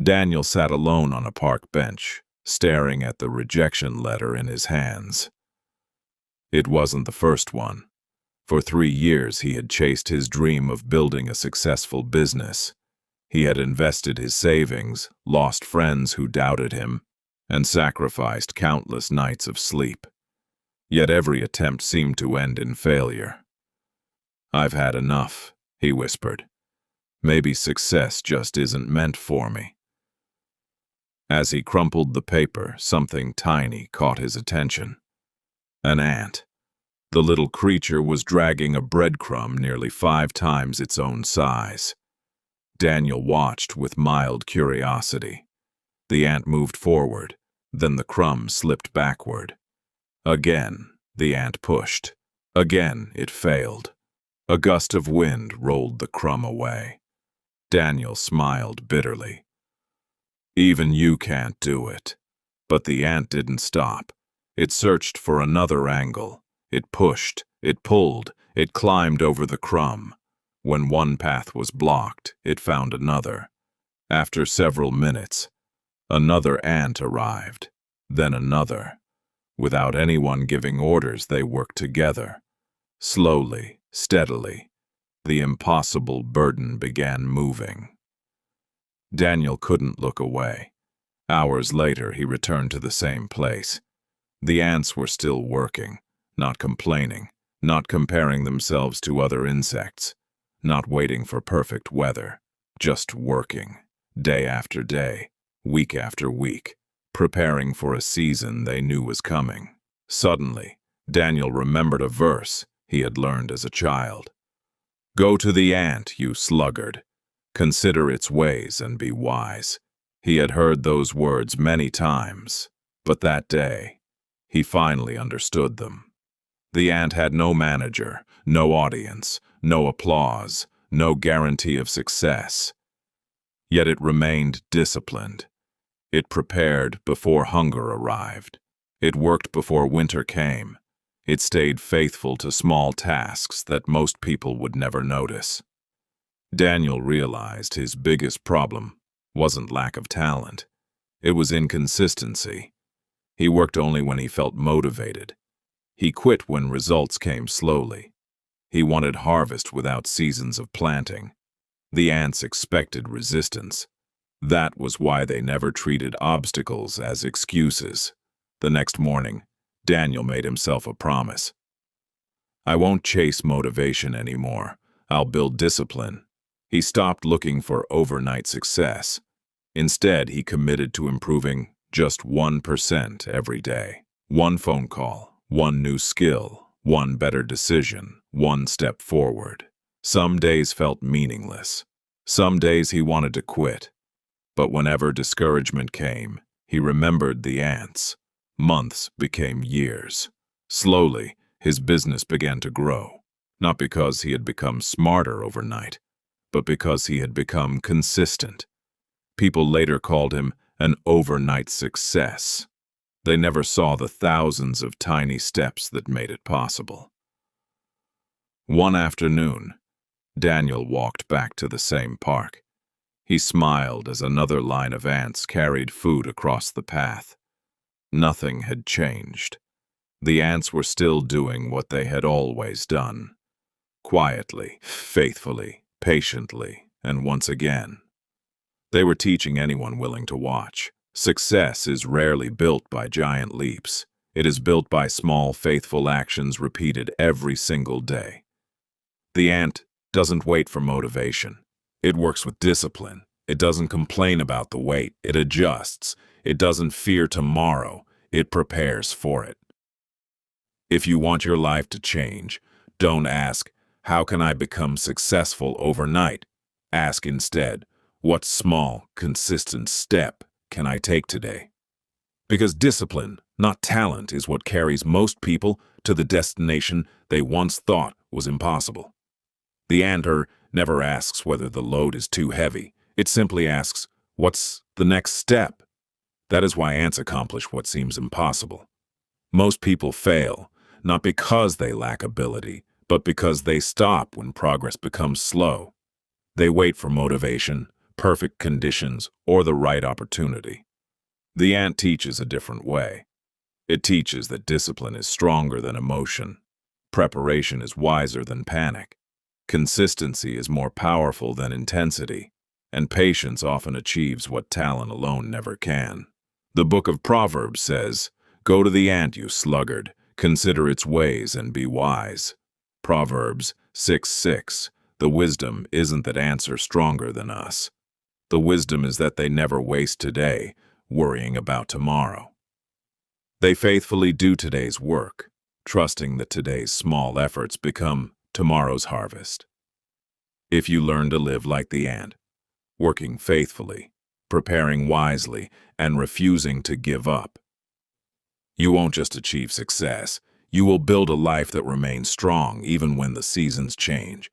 Daniel sat alone on a park bench, staring at the rejection letter in his hands. It wasn't the first one. For 3 years he had chased his dream of building a successful business. He had invested his savings, lost friends who doubted him, and sacrificed countless nights of sleep. Yet every attempt seemed to end in failure. "I've had enough," he whispered. "Maybe success just isn't meant for me." As he crumpled the paper, something tiny caught his attention. An ant. The little creature was dragging a breadcrumb nearly 5 times its own size. Daniel watched with mild curiosity. The ant moved forward, then the crumb slipped backward. Again, the ant pushed. Again, it failed. A gust of wind rolled the crumb away. Daniel smiled bitterly. "Even you can't do it." But the ant didn't stop. It searched for another angle. It pushed, it pulled, it climbed over the crumb. When one path was blocked, it found another. After several minutes, another ant arrived, then another. Without anyone giving orders, they worked together. Slowly, steadily, the impossible burden began moving. Daniel couldn't look away. Hours later, he returned to the same place. The ants were still working, not complaining, not comparing themselves to other insects, not waiting for perfect weather, just working, day after day, week after week, preparing for a season they knew was coming. Suddenly, Daniel remembered a verse he had learned as a child. "Go to the ant, you sluggard. Consider its ways and be wise." He had heard those words many times, but that day, he finally understood them. The ant had no manager, no audience, no applause, no guarantee of success. Yet it remained disciplined. It prepared before hunger arrived. It worked before winter came. It stayed faithful to small tasks that most people would never notice. Daniel realized his biggest problem wasn't lack of talent. It was inconsistency. He worked only when he felt motivated. He quit when results came slowly. He wanted harvest without seasons of planting. The ants expected resistance. That was why they never treated obstacles as excuses. The next morning, Daniel made himself a promise. "I won't chase motivation anymore. I'll build discipline." He stopped looking for overnight success. Instead, he committed to improving just 1% every day. One phone call, one new skill, one better decision, one step forward. Some days felt meaningless. Some days he wanted to quit. But whenever discouragement came, he remembered the ants. Months became years. Slowly, his business began to grow, not because he had become smarter overnight, but because he had become consistent. People later called him an overnight success. They never saw the thousands of tiny steps that made it possible. One afternoon, Daniel walked back to the same park. He smiled as another line of ants carried food across the path. Nothing had changed. The ants were still doing what they had always done. Quietly, faithfully, patiently, and once again. They were teaching anyone willing to watch. Success is rarely built by giant leaps. It is built by small, faithful actions repeated every single day. The ant doesn't wait for motivation. It works with discipline. It doesn't complain about the wait. It adjusts. It doesn't fear tomorrow. It prepares for it. If you want your life to change, don't ask, "How can I become successful overnight?" Ask instead, "What small, consistent step can I take today?" Because discipline, not talent, is what carries most people to the destination they once thought was impossible. The anter never asks whether the load is too heavy. It simply asks, "What's the next step?" That is why ants accomplish what seems impossible. Most people fail, not because they lack ability, but because they stop when progress becomes slow. They wait for motivation, perfect conditions, or the right opportunity. The ant teaches a different way. It teaches that discipline is stronger than emotion. Preparation is wiser than panic. Consistency is more powerful than intensity. And patience often achieves what talent alone never can. The book of Proverbs says, "Go to the ant, you sluggard, consider its ways and be wise." Proverbs 6:6. The wisdom isn't that ants are stronger than us. The wisdom is that they never waste today, worrying about tomorrow. They faithfully do today's work, trusting that today's small efforts become tomorrow's harvest. If you learn to live like the ant, working faithfully, preparing wisely, and refusing to give up, you won't just achieve success, you will build a life that remains strong even when the seasons change.